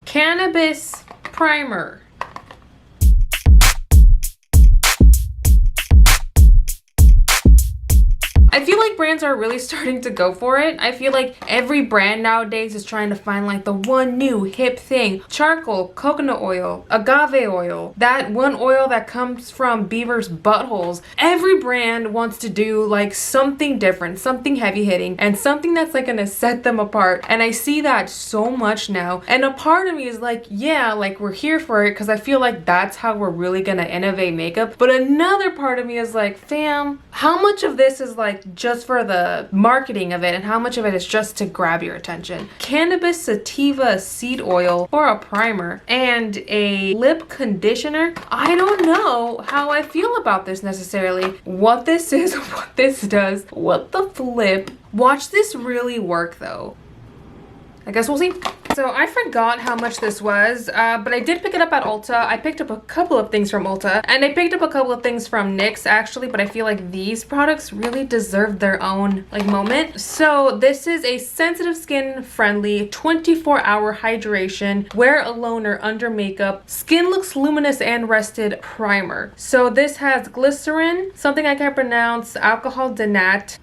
Cannabis Primer. I feel like brands are really starting to go for it. I feel like every brand nowadays is trying to find like the one new hip thing. Charcoal, coconut oil, agave oil, that one oil that comes from beavers' buttholes. Every brand wants to do like something different, something heavy hitting, and something that's like gonna set them apart. And I see that so much now. And a part of me is like, yeah, like we're here for it because I feel like that's how we're really gonna innovate makeup. But another part of me is like, fam, how much of this is like just for the marketing of it and how much of it is just to grab your attention? Cannabis Sativa seed oil for a primer and a lip conditioner. I don't know how I feel about this necessarily. What this is, what this does, what the flip. Watch this really work though. I guess we'll see. So I forgot how much this was, but I did pick it up at Ulta. I picked up a couple of things from Ulta, and I picked up a couple of things from NYX actually, but I feel like these products really deserve their own like moment. So this is a sensitive skin friendly 24-hour hydration, wear alone or under makeup, skin looks luminous and rested primer. So this has glycerin, something I can't pronounce, alcohol denat,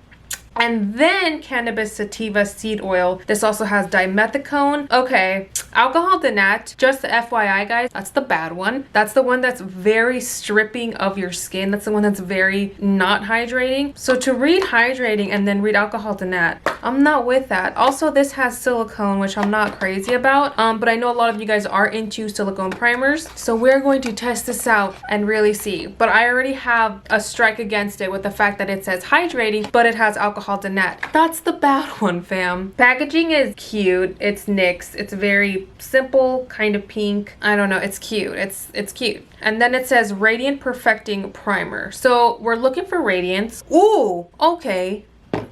and then cannabis sativa seed oil. This also has dimethicone. Okay, alcohol denat, just the FYI guys, that's the bad one. That's the one that's very stripping of your skin. That's the one that's very not hydrating. So to read hydrating and then read alcohol denat, I'm not with that. Also, this has silicone, which I'm not crazy about, but I know a lot of you guys are into silicone primers. So we're going to test this out and really see. But I already have a strike against it with the fact that it says hydrating, but it has alcohol denat. That's the bad one, fam. Packaging is cute. It's NYX. It's very simple, kind of pink. I don't know. It's cute. It's cute. And then it says Radiant Perfecting Primer. So we're looking for radiance. Ooh, okay.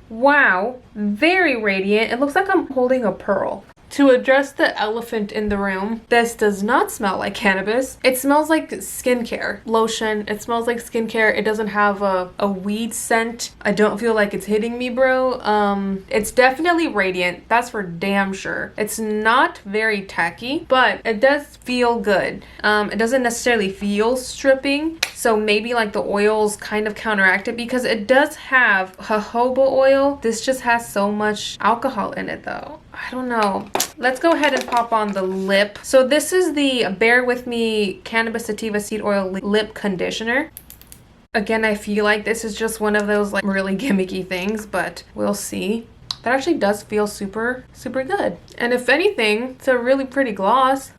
Wow, very radiant. It looks like I'm holding a pearl. To address the elephant in the room, this does not smell like cannabis. It smells like skincare. Lotion. It smells like skincare. It doesn't have a weed scent. I don't feel like it's hitting me, bro. It's definitely radiant. That's for damn sure. It's not very tacky, but it does feel good. It doesn't necessarily feel stripping. So maybe like the oils kind of counteract it because it does have jojoba oil. This just has so much alcohol in it though. I don't know. Let's go ahead and pop on the lip. So this is the Bear With Me Cannabis Sativa Seed Oil Lip Conditioner. Again, I feel like this is just one of those like really gimmicky things, but we'll see. That actually does feel super, super good. And if anything, it's a really pretty gloss.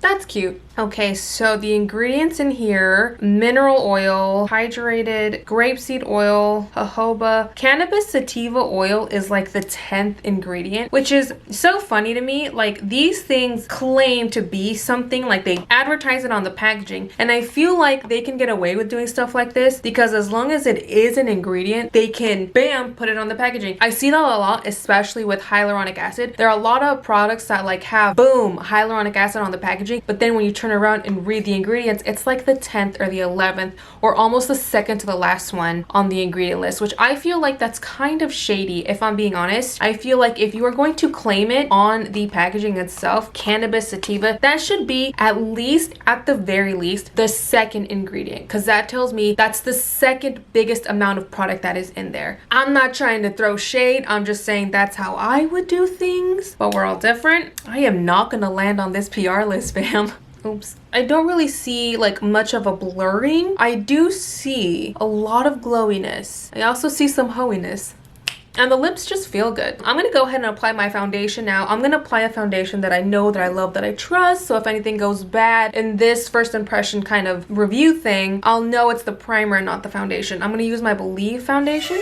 That's cute. Okay, so the ingredients in here: mineral oil, hydrated grapeseed oil, jojoba. Cannabis sativa oil is like the 10th ingredient, which is so funny to me. Like these things claim to be something, like they advertise it on the packaging, and I feel like they can get away with doing stuff like this because as long as it is an ingredient, they can bam put it on the packaging. I see that a lot, especially with hyaluronic acid. There are a lot of products that like have boom hyaluronic acid on the packaging, but then when you turn around and read the ingredients, it's like the 10th or the 11th or almost the second to the last one on the ingredient list, which I feel like that's kind of shady if I'm being honest. I feel like if you are going to claim it on the packaging itself, cannabis sativa, that should be at least, at the very least, the second ingredient, because that tells me that's the second biggest amount of product that is in there. I'm not trying to throw shade, I'm just saying that's how I would do things, but we're all different. I am not gonna land on this PR list, fam. Oops. I don't really see like much of a blurring. I do see a lot of glowiness. I also see some hoeiness. And the lips just feel good. I'm gonna go ahead and apply my foundation now. I'm gonna apply a foundation that I know, that I love, that I trust. So if anything goes bad in this first impression kind of review thing, I'll know it's the primer and not the foundation. I'm gonna use my Believe foundation.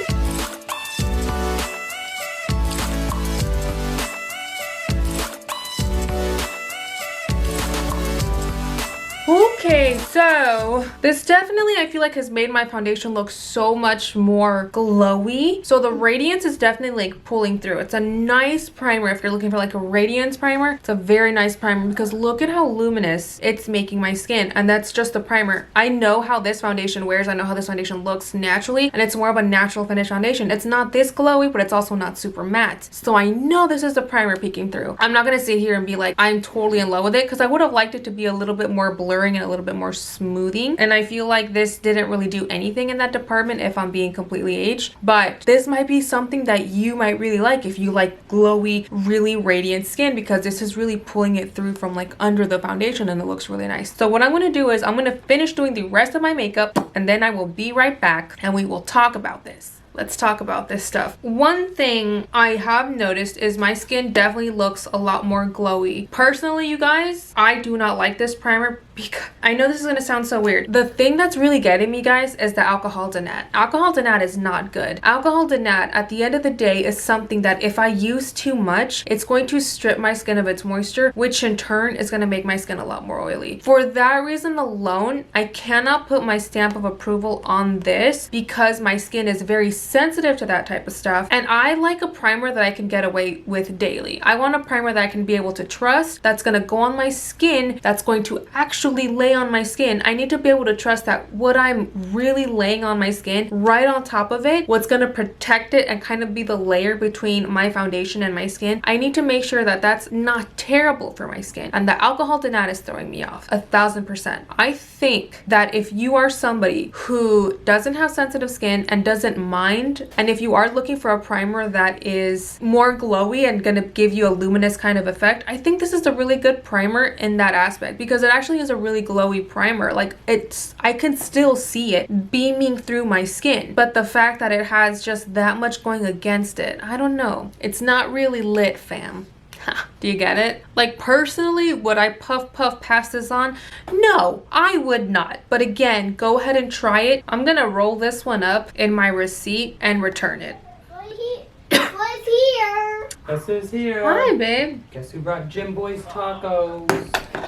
Okay, so this definitely I feel like has made my foundation look so much more glowy. So the radiance is definitely like pulling through. It's a nice primer if you're looking for like a radiance primer. It's a very nice primer because look at how luminous it's making my skin, and that's just the primer. I know how this foundation wears. I know how this foundation looks naturally, and it's more of a natural finish foundation. It's not this glowy, but it's also not super matte. So I know this is the primer peeking through. I'm not gonna sit here and be like I'm totally in love with it because I would have liked it to be a little bit more blurry and a little bit more smoothing, and I feel like this didn't really do anything in that department if I'm being completely aged. But this might be something that you might really like if you like glowy, really radiant skin, because this is really pulling it through from like under the foundation and it looks really nice. So what I'm going to do is I'm going to finish doing the rest of my makeup and then I will be right back and we will talk about this. Let's talk about this stuff. One thing I have noticed is my skin definitely looks a lot more glowy. Personally, you guys, I do not like this primer because I know this is gonna sound so weird. The thing that's really getting me, guys, is the alcohol denat. Alcohol denat is not good. Alcohol denat, at the end of the day, is something that if I use too much, it's going to strip my skin of its moisture, which in turn is gonna make my skin a lot more oily. For that reason alone, I cannot put my stamp of approval on this because my skin is very sensitive to that type of stuff, and I like a primer that I can get away with daily. I want a primer that I can be able to trust, that's gonna go on my skin, that's going to actually lay on my skin. I need to be able to trust that what I'm really laying on my skin, right on top of it, what's gonna protect it and kind of be the layer between my foundation and my skin, I need to make sure that that's not terrible for my skin. And the alcohol denat is throwing me off 1000%. I think that if you are somebody who doesn't have sensitive skin and doesn't mind, and if you are looking for a primer that is more glowy and gonna give you a luminous kind of effect, I think this is a really good primer in that aspect because it actually is a really glowy primer. Like I can still see it beaming through my skin, but the fact that it has just that much going against it, I don't know. It's not really lit, fam. Do you get it? Like personally, would I puff pass this on? No, I would not. But again, go ahead and try it. I'm gonna roll this one up in my receipt and return it. What's here? Guess who's here? Hi, babe. Guess who brought Jim Boy's tacos?